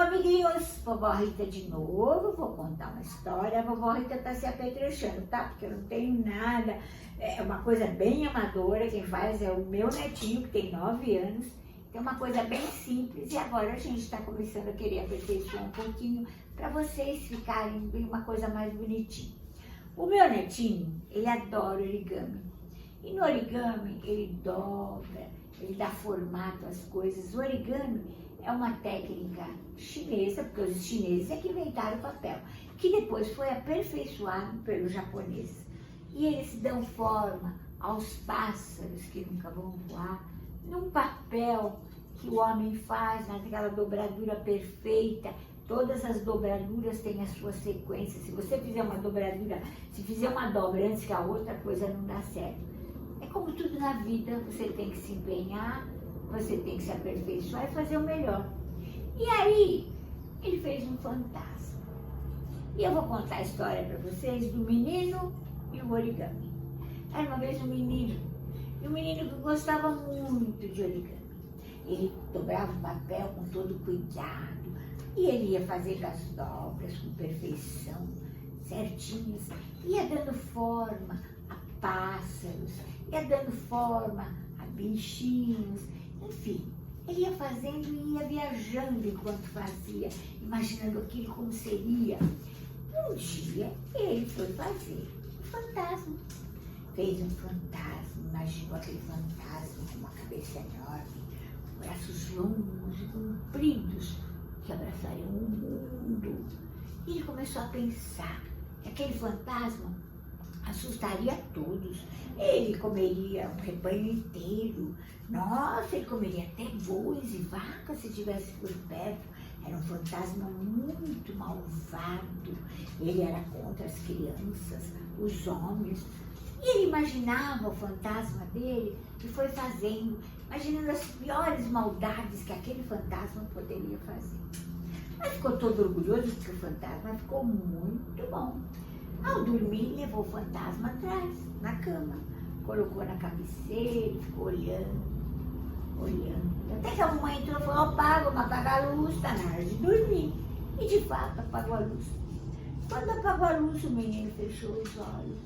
amiguinhos, vovó Rita de novo, vou contar uma história. A vovó Rita tá se apetrechando, tá? Porque eu não tenho nada, é uma coisa bem amadora, quem faz é o meu netinho, que tem 9 anos. É uma coisa bem simples e agora a gente está começando a querer aperfeiçoar um pouquinho para vocês ficarem bem uma coisa mais bonitinha. O meu netinho, ele adora origami. E no origami, ele dobra, ele dá formato às coisas. O origami é uma técnica chinesa, porque os chineses é que inventaram o papel, que depois foi aperfeiçoado pelos japoneses. E eles dão forma aos pássaros que nunca vão voar, num papel que o homem faz, naquela dobradura perfeita. Todas as dobraduras têm a sua sequência. Se você fizer uma dobradura, se fizer uma dobra antes que a outra, a coisa não dá certo. É como tudo na vida, você tem que se empenhar, você tem que se aperfeiçoar e fazer o melhor. E aí, ele fez um fantasma. E eu vou contar a história para vocês do menino e o origami. Era uma vez um menino, e um menino que gostava muito de origami. Ele dobrava o papel com todo cuidado, e ele ia fazendo as dobras com perfeição, certinhas, ia dando forma a pássaros, ia dando forma a bichinhos, enfim. Ele ia fazendo e ia viajando enquanto fazia, imaginando aquilo como seria. Um dia, ele foi fazer um fantasma. Fez um fantasma, imaginou aquele fantasma com uma cabeça enorme, braços longos e compridos, que abraçariam o mundo. E ele começou a pensar que aquele fantasma assustaria todos. Ele comeria um rebanho inteiro. Nossa, ele comeria até bois e vacas se tivesse por perto. Era um fantasma muito malvado. Ele era contra as crianças, os homens. E ele imaginava o fantasma dele e foi fazendo, imaginando as piores maldades que aquele fantasma poderia fazer. Mas ficou todo orgulhoso porque o fantasma ficou muito bom. Ao dormir, levou o fantasma atrás, na cama, colocou na cabeceira e ficou olhando. Até que a mamãe entrou e falou: opa, vamos apagar a luz, está na hora de dormir. E de fato apagou a luz. Quando apagou a luz, o menino fechou os olhos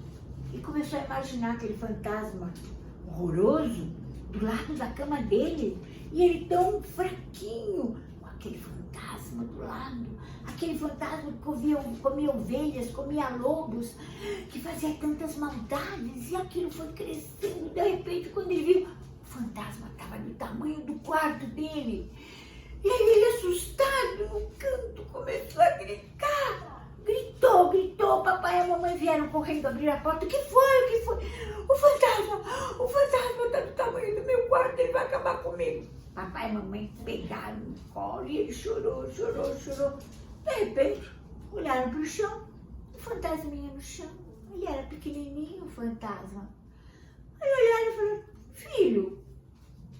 e começou a imaginar aquele fantasma horroroso do lado da cama dele. E ele tão fraquinho, com aquele fantasma do lado. Aquele fantasma que comia ovelhas, comia lobos, que fazia tantas maldades. E aquilo foi crescendo. De repente, quando ele viu, o fantasma estava do tamanho do quarto dele. E aí ele, assustado, no canto, começou a gritar. Gritou, papai e a mamãe vieram correndo abrir a porta. O que foi? O fantasma está do tamanho do meu quarto, ele vai acabar comigo. Papai e mamãe pegaram no colo e ele chorou. De repente, olharam para o chão, o fantasminha no chão. Ele era pequenininho, o fantasma. Aí olharam e falaram: filho,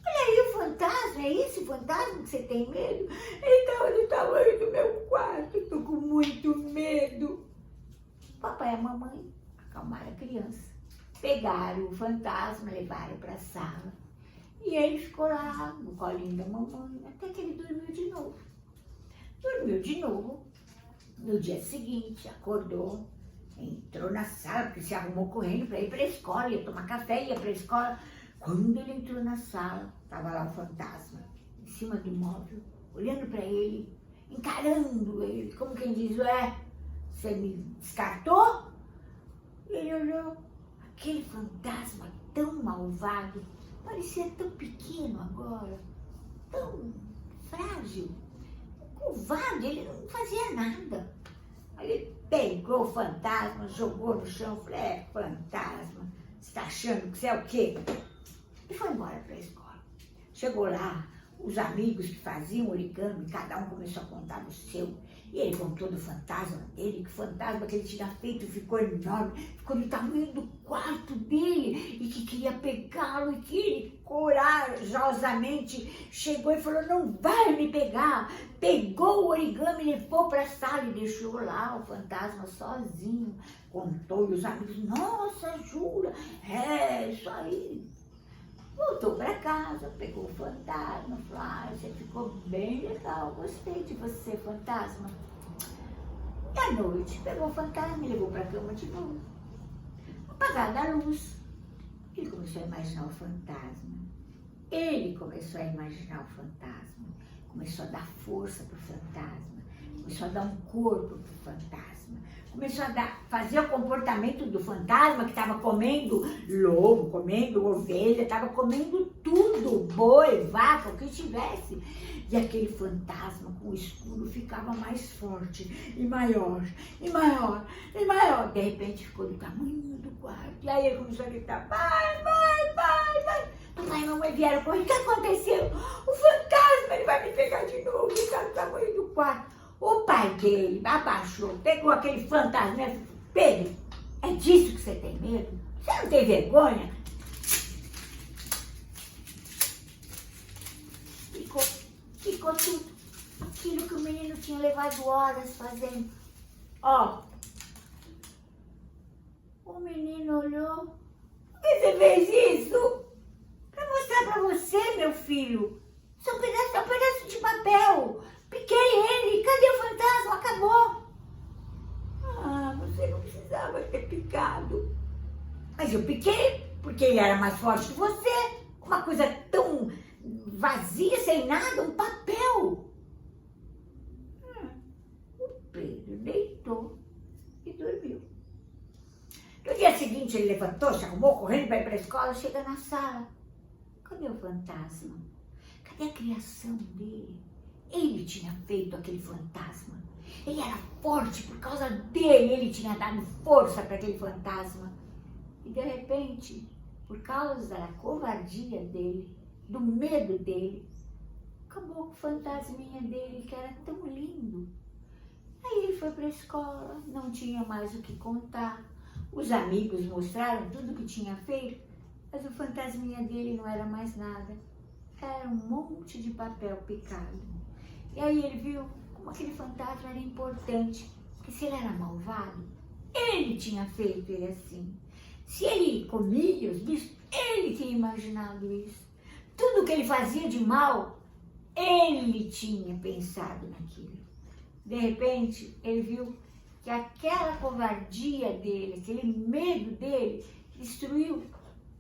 olha aí o fantasma, é esse fantasma que você tem medo? Ele estava do tamanho do meu quarto, estou com muito medo. Papai e a mamãe acalmaram a criança, pegaram o fantasma, levaram para a sala. E ele ficou lá no colinho da mamãe, até que ele dormiu de novo. No dia seguinte, acordou, entrou na sala, porque se arrumou correndo para ir para a escola, ia tomar café, ia para a escola. Quando ele entrou na sala, estava lá o fantasma, em cima do móvel, olhando para ele, encarando ele, como quem diz: você me descartou? E ele olhou, aquele fantasma tão malvado, parecia tão pequeno agora, tão frágil, covarde, ele não fazia nada. Aí ele pegou o fantasma, jogou no chão, falou: fantasma, você está achando que você é o quê? E foi embora para a escola. Chegou lá, os amigos que faziam origami, cada um começou a contar o seu. E ele contou do fantasma dele, que o fantasma que ele tinha feito ficou enorme, ficou do tamanho do quarto dele, e que queria pegá-lo, e que ele corajosamente chegou e falou: não vai me pegar. Pegou o origami, levou para a sala e deixou lá o fantasma sozinho. Contou, e os amigos: nossa, jura? É, isso aí. Voltou para casa, pegou o fantasma, falou, você ficou bem legal, gostei de você, fantasma. E à noite, pegou o fantasma e levou para a cama de novo. Apagada a luz, ele começou a imaginar o fantasma. Ele começou a imaginar o fantasma, começou a dar força para o fantasma, começou a dar um corpo para o fantasma, começou a fazer o comportamento do fantasma que estava comendo lobo, comendo ovelha, estava comendo tudo, boi, vaca, o que tivesse. E aquele fantasma com o escuro ficava mais forte e maior, e maior, e maior. De repente ficou do tamanho do quarto. E aí ele começou a gritar, pai, pai, pai, pai. Papai e mamãe vieram correr. O que aconteceu? O fantasma, ele vai me pegar de novo. Ele está do tamanho do quarto. O pai dele abaixou, pegou aquele fantasma e falou, Pedro, é disso que você tem medo? Você não tem vergonha? Ficou tudo aquilo que o menino tinha levado horas fazendo. Ó, o menino olhou. Por que você fez isso? Para mostrar para você, meu filho. Isso é um pedaço de papel. Piquei ele. Cadê o fantasma? Acabou. Ah, você não precisava ter picado. Mas eu piquei porque ele era mais forte que você. Uma coisa tão vazia, sem nada, um papel. O Pedro deitou e dormiu. No dia seguinte ele levantou, se arrumou, correndo para ir para a escola, chega na sala. Cadê o fantasma? Cadê a criação dele? Ele tinha feito aquele fantasma. Ele era forte por causa dele, ele tinha dado força para aquele fantasma. E de repente, por causa da covardia dele, do medo dele, acabou com o fantasminha dele, que era tão lindo. Aí ele foi para a escola, não tinha mais o que contar. Os amigos mostraram tudo o que tinha feito, mas o fantasminha dele não era mais nada. Era um monte de papel picado. E aí ele viu como aquele fantasma era importante, porque se ele era malvado, ele tinha feito ele assim. Se ele comia os bichos, ele tinha imaginado isso. Tudo que ele fazia de mal, ele tinha pensado naquilo. De repente, ele viu que aquela covardia dele, aquele medo dele, destruiu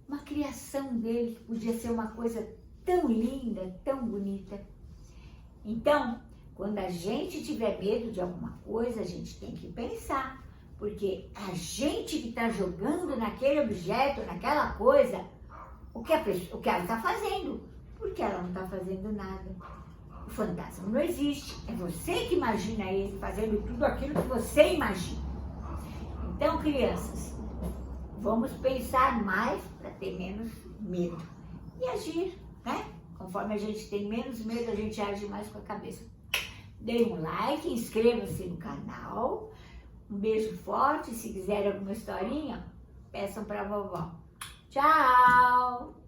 uma criação dele, que podia ser uma coisa tão linda, tão bonita. Então, quando a gente tiver medo de alguma coisa, a gente tem que pensar, porque a gente que está jogando naquele objeto, naquela coisa, o que ela está fazendo, porque ela não está fazendo nada. O fantasma não existe, é você que imagina ele fazendo tudo aquilo que você imagina. Então, crianças, vamos pensar mais para ter menos medo e agir, né? Conforme a gente tem menos medo, a gente age mais com a cabeça. Dê um like, inscreva-se no canal. Um beijo forte. Se quiserem alguma historinha, peçam para a vovó. Tchau!